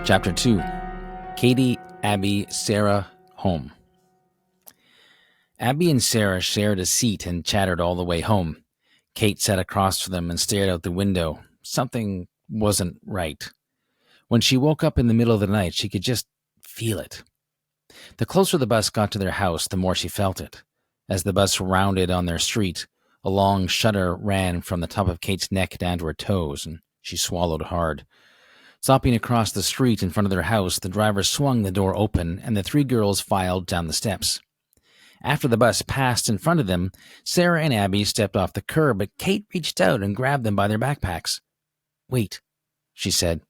Chapter 2. Katie, Abbie, Sarah, home. Abbie and Sarah shared a seat and chattered all the way home. Kate sat across from them and stared out the window. Something wasn't right. When she woke up in the middle of the night, she could just feel it. The closer the bus got to their house, the more she felt it. As the bus rounded on their street, a long shudder ran from the top of Kate's neck down to her toes, and she swallowed hard. Stopping across the street in front of their house, the driver swung the door open, and the three girls filed down the steps. After the bus passed in front of them, Sarah and Abbie stepped off the curb, but Kate reached out and grabbed them by their backpacks. "Wait," she said.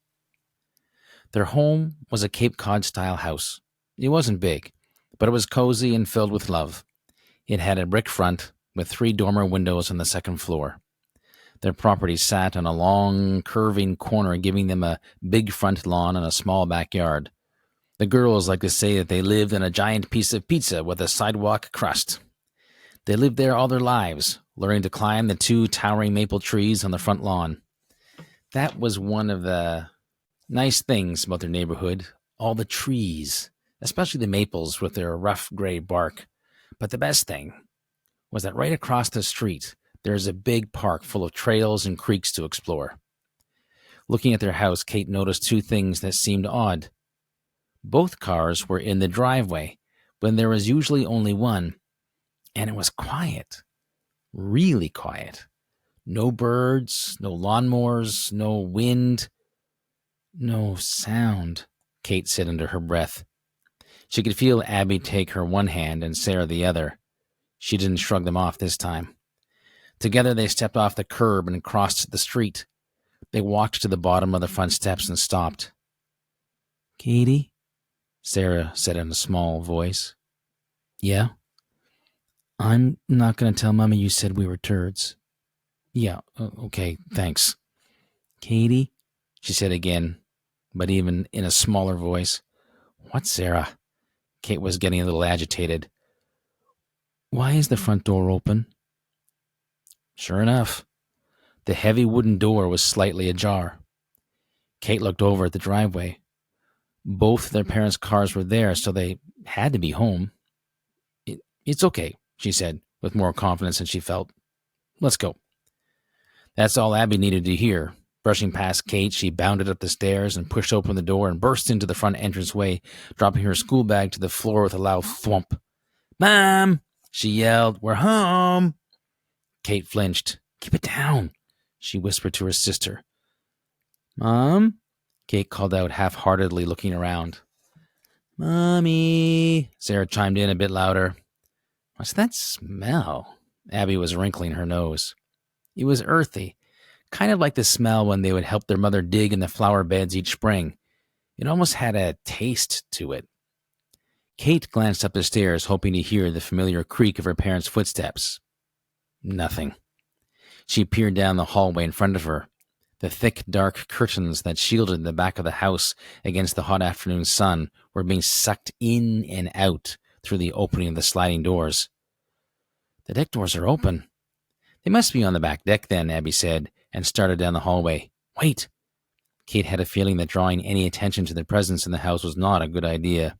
Their home was a Cape Cod-style house. It wasn't big, but it was cozy and filled with love. It had a brick front with 3 dormer windows on the second floor. Their property sat on a long, curving corner, giving them a big front lawn and a small backyard. The girls like to say that they lived in a giant piece of pizza with a sidewalk crust. They lived there all their lives, learning to climb the 2 towering maple trees on the front lawn. That was one of the nice things about their neighborhood, all the trees, especially the maples with their rough gray bark. But the best thing was that right across the street, there is a big park full of trails and creeks to explore. Looking at their house, Kate noticed 2 things that seemed odd. Both cars were in the driveway, when there was usually only one, and it was quiet, really quiet. No birds, no lawnmowers, no wind, no sound, Kate said under her breath. She could feel Abbie take her one hand and Sarah the other. She didn't shrug them off this time. Together they stepped off the curb and crossed the street. They walked to the bottom of the front steps and stopped. "Katie?" Sarah said in a small voice. "Yeah?" "I'm not going to tell Mommy you said we were turds." "Yeah, okay, thanks." "Katie?" she said again, but even in a smaller voice. "What, Sarah?" Kate was getting a little agitated. "Why is the front door open?" Sure enough, the heavy wooden door was slightly ajar. Kate looked over at the driveway. Both their parents' cars were there, so they had to be home. It's okay," she said, with more confidence than she felt. "Let's go." That's all Abbie needed to hear. Brushing past Kate, she bounded up the stairs and pushed open the door and burst into the front entranceway, dropping her school bag to the floor with a loud thwomp. "Mom!" she yelled. "We're home!" Kate flinched. "Keep it down," she whispered to her sister. "Mom?" Kate called out half-heartedly, looking around. "Mommy," Sarah chimed in a bit louder. "What's that smell?" Abbie was wrinkling her nose. It was earthy, kind of like the smell when they would help their mother dig in the flower beds each spring. It almost had a taste to it. Kate glanced up the stairs, hoping to hear the familiar creak of her parents' footsteps. Nothing. She peered down the hallway in front of her. The thick, dark curtains that shielded the back of the house against the hot afternoon sun were being sucked in and out through the opening of the sliding doors. "The deck doors are open. They must be on the back deck then," Abbie said, and started down the hallway. "Wait!" Kate had a feeling that drawing any attention to the presence in the house was not a good idea.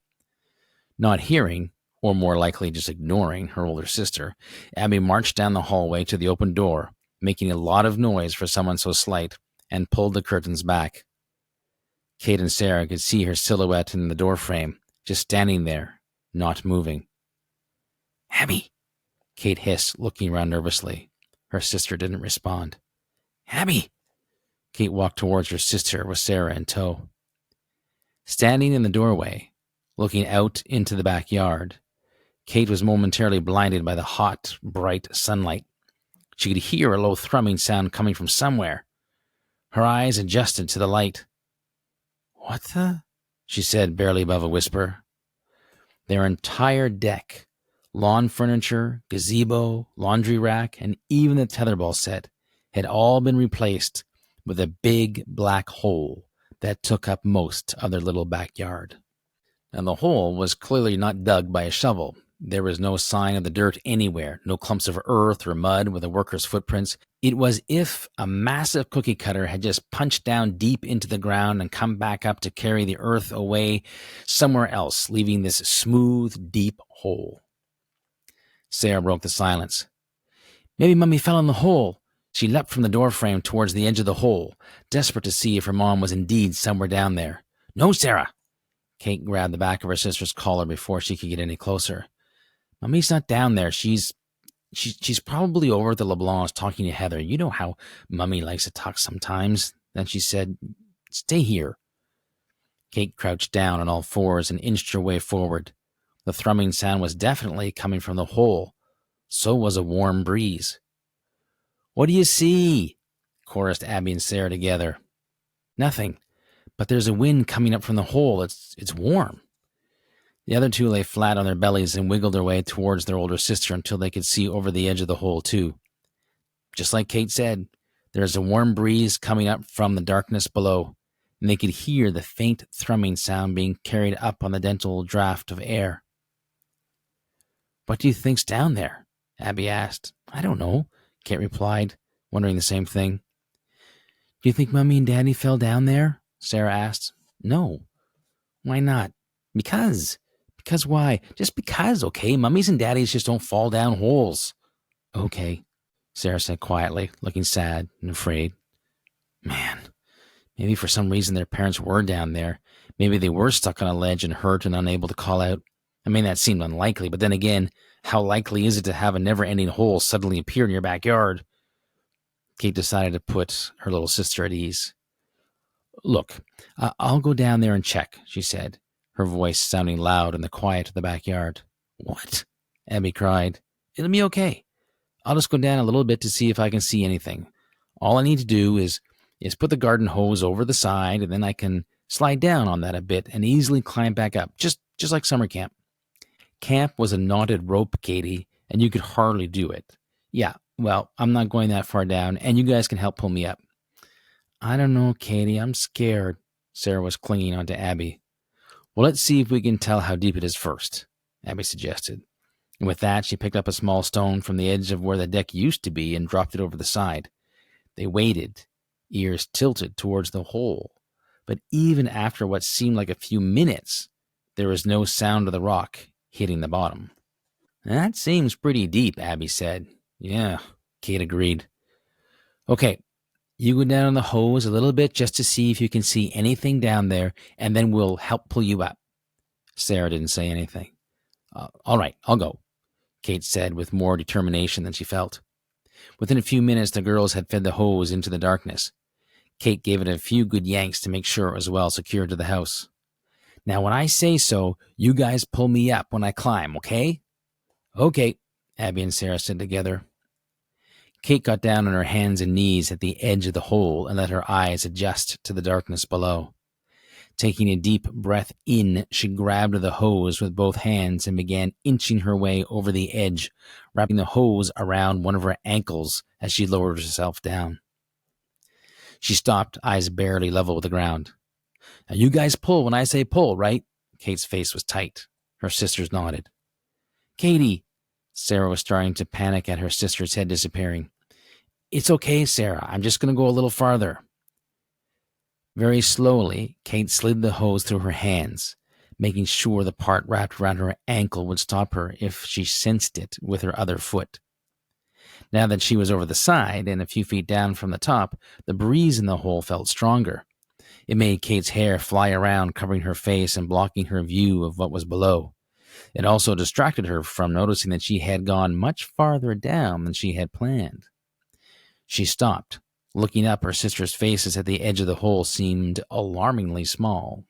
Not hearing, or more likely just ignoring, her older sister, Abbie marched down the hallway to the open door, making a lot of noise for someone so slight, and pulled the curtains back. Kate and Sarah could see her silhouette in the doorframe, just standing there, not moving. "Abbie!" Kate hissed, looking around nervously. Her sister didn't respond. "Abbie!" Kate walked towards her sister with Sarah in tow. Standing in the doorway, looking out into the backyard, Kate was momentarily blinded by the hot, bright sunlight. She could hear a low thrumming sound coming from somewhere. Her eyes adjusted to the light. "What the?" she said, barely above a whisper. Their entire deck, lawn furniture, gazebo, laundry rack, and even the tetherball set had all been replaced with a big black hole that took up most of their little backyard. And the hole was clearly not dug by a shovel. There was no sign of the dirt anywhere, no clumps of earth or mud with a worker's footprints. It was as if a massive cookie cutter had just punched down deep into the ground and come back up to carry the earth away somewhere else, leaving this smooth, deep hole. Sarah broke the silence. Maybe Mummy fell in the hole. She leapt from the doorframe towards the edge of the hole, desperate to see if her mom was indeed somewhere down there. No, Sarah! Kate grabbed the back of her sister's collar before she could get any closer. Mummy's not down there. She's probably over at the LeBlancs talking to Heather. You know how Mummy likes to talk sometimes. Then she said, stay here. Kate crouched down on all fours and inched her way forward. The thrumming sound was definitely coming from the hole. So was a warm breeze. What do you see? Chorused Abbie and Sarah together. Nothing, but there's a wind coming up from the hole. It's warm. The other two lay flat on their bellies and wiggled their way towards their older sister until they could see over the edge of the hole, too. Just like Kate said, there is a warm breeze coming up from the darkness below, and they could hear the faint thrumming sound being carried up on the gentle draft of air. What do you think's down there? Abbie asked. I don't know, Kate replied, wondering the same thing. Do you think Mummy and Daddy fell down there? Sarah asked. No. Why not? Because why? Just because, okay? Mummies and Daddies just don't fall down holes. Okay, Sarah said quietly, looking sad and afraid. Man, maybe for some reason their parents were down there. Maybe they were stuck on a ledge and hurt and unable to call out. I mean, that seemed unlikely, but then again, how likely is it to have a never-ending hole suddenly appear in your backyard? Kate decided to put her little sister at ease. Look, I'll go down there and check, she said, her voice sounding loud in the quiet of the backyard. What? Abbie cried. It'll be okay. I'll just go down a little bit to see if I can see anything. All I need to do is put the garden hose over the side, and then I can slide down on that a bit and easily climb back up, just like summer camp. Camp was a knotted rope, Katie, and you could hardly do it. Yeah, well, I'm not going that far down, and you guys can help pull me up. I don't know, Katie. I'm scared. Sarah was clinging onto Abbie. Well, let's see if we can tell how deep it is first, Abbie suggested. And with that, she picked up a small stone from the edge of where the deck used to be and dropped it over the side. They waited, ears tilted towards the hole. But even after what seemed like a few minutes, there was no sound of the rock hitting the bottom. That seems pretty deep, Abbie said. Yeah, Kate agreed. Okay, you go down on the hose a little bit just to see if you can see anything down there, and then we'll help pull you up. Sarah didn't say anything. All right, I'll go, Kate said with more determination than she felt. Within a few minutes, the girls had fed the hose into the darkness. Kate gave it a few good yanks to make sure it was well secured to the house. Now, when I say so, you guys pull me up when I climb, okay? Okay, Abbie and Sarah said together. Kate got down on her hands and knees at the edge of the hole and let her eyes adjust to the darkness below. Taking a deep breath in, she grabbed the hose with both hands and began inching her way over the edge, wrapping the hose around one of her ankles as she lowered herself down. She stopped, eyes barely level with the ground. Now you guys pull when I say pull, right? Kate's face was tight. Her sisters nodded. Katie, Sarah was starting to panic at her sister's head disappearing. It's okay, Sarah. I'm just going to go a little farther. Very slowly, Kate slid the hose through her hands, making sure the part wrapped around her ankle would stop her if she sensed it with her other foot. Now that she was over the side and a few feet down from the top, the breeze in the hole felt stronger. It made Kate's hair fly around, covering her face and blocking her view of what was below. It also distracted her from noticing that she had gone much farther down than she had planned. She stopped. Looking up, her sister's faces at the edge of the hole seemed alarmingly small.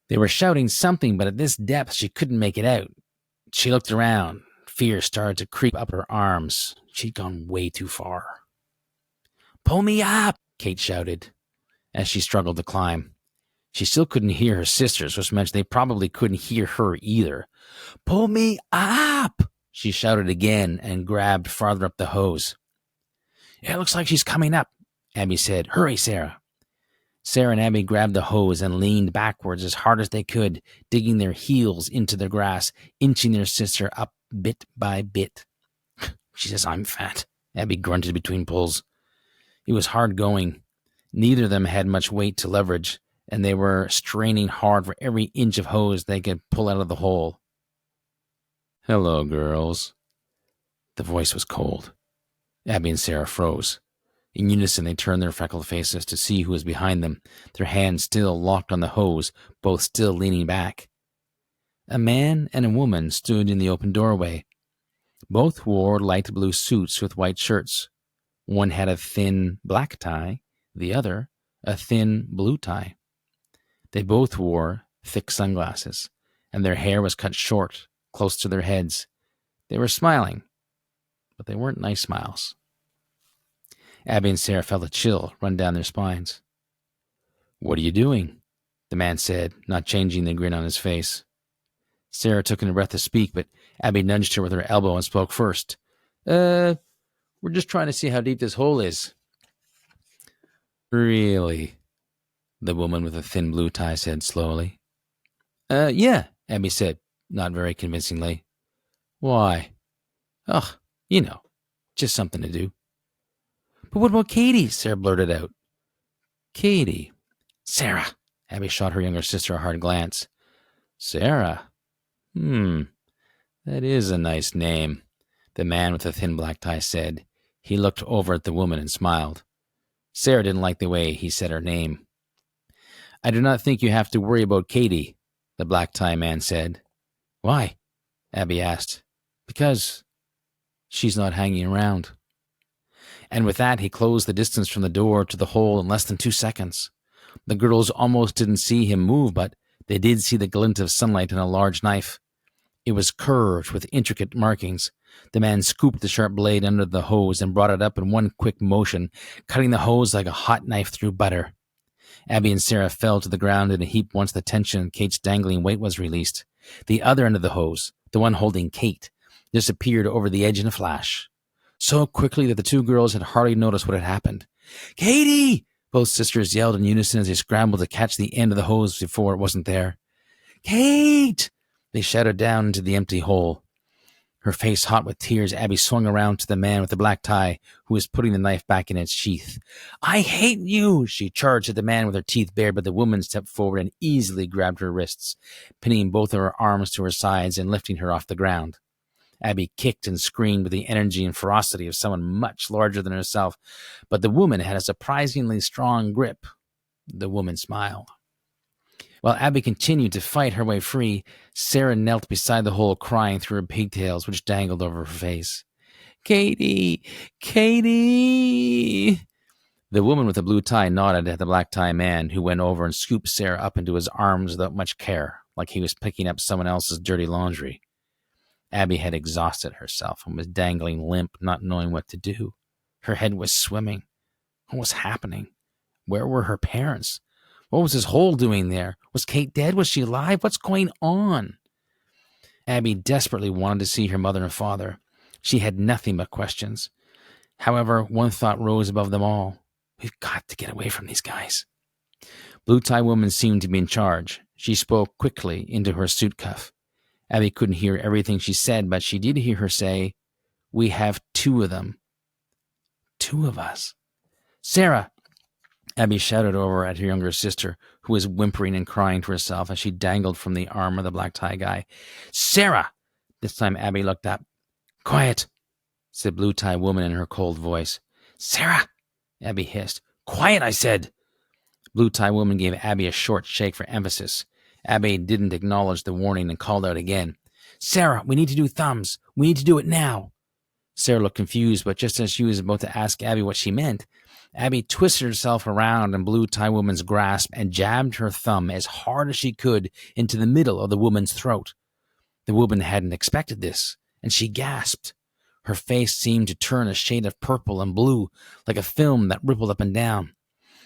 They were shouting something, but at this depth she couldn't make it out. She looked around. Fear started to creep up her arms. She'd gone way too far. Pull me up, Kate shouted, as she struggled to climb. She still couldn't hear her sisters, which meant they probably couldn't hear her either. Pull me up, she shouted again and grabbed farther up the hose. It looks like she's coming up, Abbie said. Hurry, Sarah. Sarah and Abbie grabbed the hose and leaned backwards as hard as they could, digging their heels into the grass, inching their sister up bit by bit. She says, "I'm fat," Abbie grunted between pulls. It was hard going. Neither of them had much weight to leverage, and they were straining hard for every inch of hose they could pull out of the hole. "Hello, girls." The voice was cold. Abbie and Sarah froze. In unison, they turned their freckled faces to see who was behind them, their hands still locked on the hose, both still leaning back. A man and a woman stood in the open doorway. Both wore light blue suits with white shirts. One had a thin black tie, the other a thin blue tie. They both wore thick sunglasses, and their hair was cut short, close to their heads. They were smiling, but they weren't nice smiles. Abbie and Sarah felt a chill run down their spines. "What are you doing?" the man said, not changing the grin on his face. Sarah took in a breath to speak, but Abbie nudged her with her elbow and spoke first. We're just trying to see how deep this hole is." "Really?" the woman with the thin blue tie said slowly. Yeah," Abbie said, not very convincingly. "Why?" "Ugh, just something to do." "But what about Katie?" Sarah blurted out. "Katie?" "Sarah." Abbie shot her younger sister a hard glance. "Sarah? That is a nice name," the man with the thin black tie said. He looked over at the woman and smiled. Sarah didn't like the way he said her name. "I do not think you have to worry about Katie," the black tie man said. "Why?" Abbie asked. "Because she's not hanging around." And with that, he closed the distance from the door to the hole in less than 2 seconds. The girls almost didn't see him move, but they did see the glint of sunlight in a large knife. It was curved with intricate markings. The man scooped the sharp blade under the hose and brought it up in one quick motion, cutting the hose like a hot knife through butter. Abbie and Sarah fell to the ground in a heap once the tension in Kate's dangling weight was released. The other end of the hose, the one holding Kate, disappeared over the edge in a flash. So quickly that the two girls had hardly noticed what had happened. "Katie!" both sisters yelled in unison as they scrambled to catch the end of the hose before it wasn't there. "Kate!" they shouted down into the empty hole. Her face hot with tears, Abbie swung around to the man with the black tie, who was putting the knife back in its sheath. "I hate you!" She charged at the man with her teeth bared, but the woman stepped forward and easily grabbed her wrists, pinning both of her arms to her sides and lifting her off the ground. Abbie kicked and screamed with the energy and ferocity of someone much larger than herself, but the woman had a surprisingly strong grip. The woman smiled. While Abbie continued to fight her way free, Sarah knelt beside the hole crying through her pigtails, which dangled over her face. "Katie! Katie!" The woman with the blue tie nodded at the black tie man, who went over and scooped Sarah up into his arms without much care, like he was picking up someone else's dirty laundry. Abbie had exhausted herself and was dangling limp, not knowing what to do. Her head was swimming. What was happening? Where were her parents? What was his hole doing there? Was Kate dead? Was she alive? What's going on? Abbie desperately wanted to see her mother and father. She had nothing but questions. However, one thought rose above them all. We've got to get away from these guys. Blue tie woman seemed to be in charge. She spoke quickly into her suit cuff. Abbie couldn't hear everything she said, but she did hear her say, "We have 2 of them. 2 of us." "Sarah!" Abbie shouted over at her younger sister, who was whimpering and crying to herself as she dangled from the arm of the black tie guy. "Sarah!" This time Abbie looked up. "Quiet," said blue tie woman in her cold voice. "Sarah!" Abbie hissed. "Quiet, I said." Blue tie woman gave Abbie a short shake for emphasis. Abbie didn't acknowledge the warning and called out again. "Sarah, we need to do thumbs. We need to do it now." Sarah looked confused, but just as she was about to ask Abbie what she meant, Abbie twisted herself around in blue tie woman's grasp and jabbed her thumb as hard as she could into the middle of the woman's throat. The woman hadn't expected this, and she gasped. Her face seemed to turn a shade of purple and blue, like a film that rippled up and down.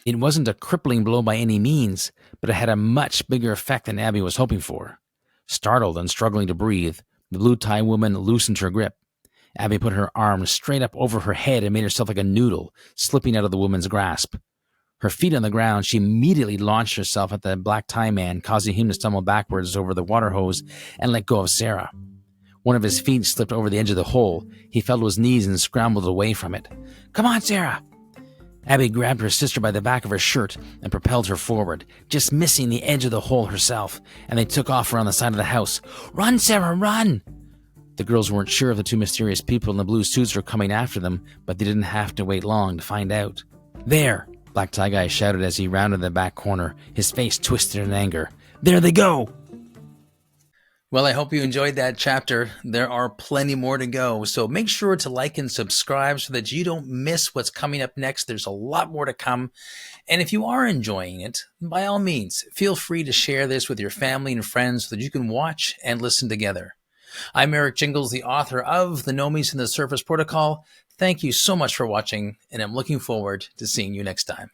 It wasn't a crippling blow by any means, but it had a much bigger effect than Abbie was hoping for. Startled and struggling to breathe, the blue tie woman loosened her grip. Abbie put her arms straight up over her head and made herself like a noodle, slipping out of the woman's grasp. Her feet on the ground, she immediately launched herself at the black tie man, causing him to stumble backwards over the water hose and let go of Sarah. One of his feet slipped over the edge of the hole. He fell to his knees and scrambled away from it. "Come on, Sarah!" Abbie grabbed her sister by the back of her shirt and propelled her forward, just missing the edge of the hole herself, and they took off around the side of the house. "Run, Sarah, run!" The girls weren't sure if the two mysterious people in the blue suits were coming after them, but they didn't have to wait long to find out. "There!" Black Tie Guy shouted as he rounded the back corner, his face twisted in anger. "There they go!" Well, I hope you enjoyed that chapter. There are plenty more to go, so make sure to like and subscribe so that you don't miss what's coming up next. There's a lot more to come. And if you are enjoying it, by all means, feel free to share this with your family and friends so that you can watch and listen together. I'm Eric Jingles, the author of The Nomies and the Surface Protocol. Thank you so much for watching, and I'm looking forward to seeing you next time.